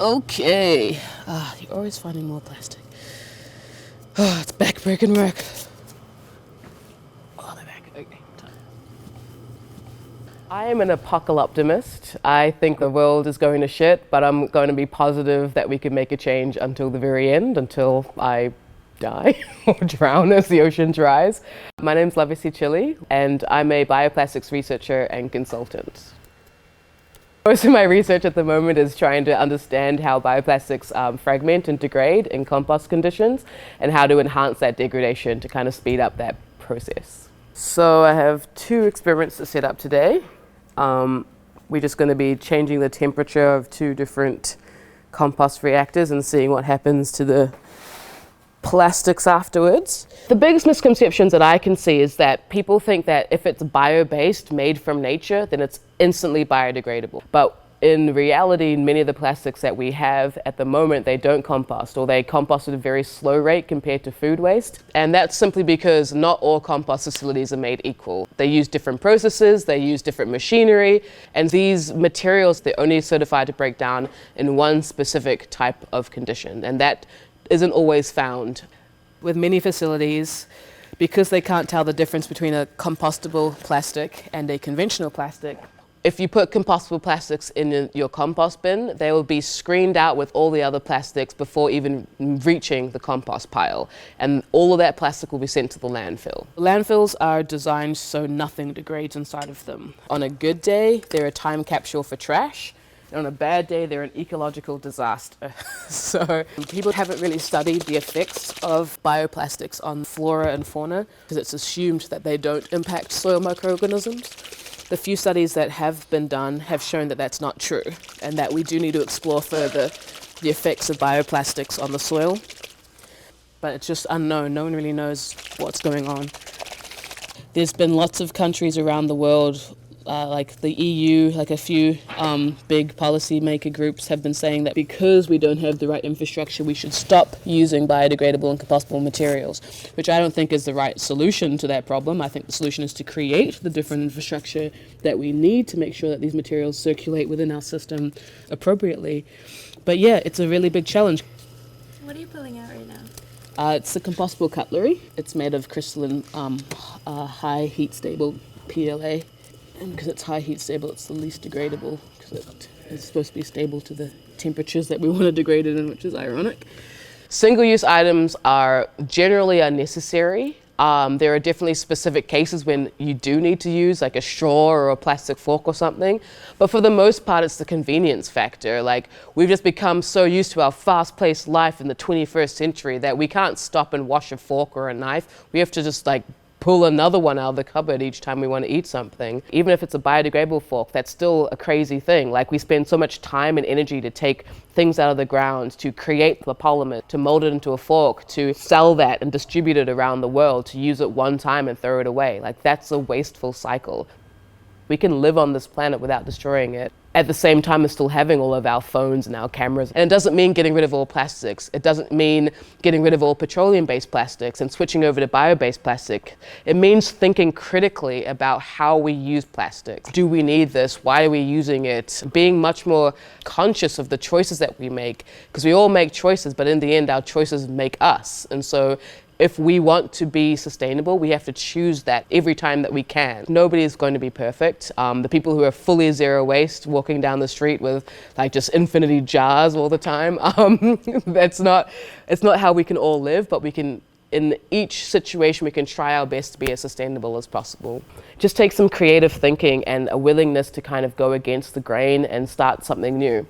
Okay. You're always finding more plastic. It's backbreaking work. They're back. Okay, time. I am an apocalyptimist. I think the world is going to shit, but I'm going to be positive that we can make a change until the very end, until I die or drown as the oceans rise. My name's Love-Ese Chile, and I'm a bioplastics researcher and consultant. Most of my research at the moment is trying to understand how bioplastics fragment and degrade in compost conditions and how to enhance that degradation to kind of speed up that process. So I have 2 experiments to set up today. We're just going to be changing the temperature of 2 different compost reactors and seeing what happens to the plastics afterwards. The biggest misconceptions that I can see is that people think that if it's bio-based, made from nature, then it's instantly biodegradable. But in reality, many of the plastics that we have at the moment, they don't compost, or they compost at a very slow rate compared to food waste. And that's simply because not all compost facilities are made equal. They use different processes, they use different machinery, and these materials, they're only certified to break down in one specific type of condition. And that isn't always found. With many facilities, because they can't tell the difference between a compostable plastic and a conventional plastic, if you put compostable plastics in your compost bin, they will be screened out with all the other plastics before even reaching the compost pile. And all of that plastic will be sent to the landfill. Landfills are designed so nothing degrades inside of them. On a good day, they're a time capsule for trash. And on a bad day, they're an ecological disaster. So people haven't really studied the effects of bioplastics on flora and fauna because it's assumed that they don't impact soil microorganisms. The few studies that have been done have shown that that's not true, and that we do need to explore further the effects of bioplastics on the soil. But it's just unknown. No one really knows what's going on. There's been lots of countries around the world, like the EU, like a few big policymaker groups have been saying that because we don't have the right infrastructure, we should stop using biodegradable and compostable materials, which I don't think is the right solution to that problem. I think the solution is to create the different infrastructure that we need to make sure that these materials circulate within our system appropriately. But yeah, it's a really big challenge. What are you pulling out right now? It's a compostable cutlery. It's made of crystalline, high heat stable PLA. And because it's high heat stable, it's the least degradable, because it's supposed to be stable to the temperatures that we want to degrade it in, which is ironic. Single-use items are generally unnecessary. There are definitely specific cases when you do need to use like a straw or a plastic fork or something. But for the most part, it's the convenience factor. Like, we've just become so used to our fast-paced life in the 21st century that we can't stop and wash a fork or a knife. We have to just pull another one out of the cupboard each time we want to eat something. Even if it's a biodegradable fork, that's still a crazy thing. Like, we spend so much time and energy to take things out of the ground, to create the polymer, to mold it into a fork, to sell that and distribute it around the world, to use it one time and throw it away. Like, that's a wasteful cycle. We can live on this planet without destroying it, at the same time as still having all of our phones and our cameras. And it doesn't mean getting rid of all plastics. It doesn't mean getting rid of all petroleum-based plastics and switching over to bio-based plastic. It means thinking critically about how we use plastics. Do we need this? Why are we using it? Being much more conscious of the choices that we make, because we all make choices, but in the end, our choices make us. And so if we want to be sustainable, we have to choose that every time that we can. Nobody is going to be perfect. The people who are fully zero waste, walking down the street with just infinity jars all the time, it's not how we can all live, but we can, in each situation, we can try our best to be as sustainable as possible. Just take some creative thinking and a willingness to kind of go against the grain and start something new.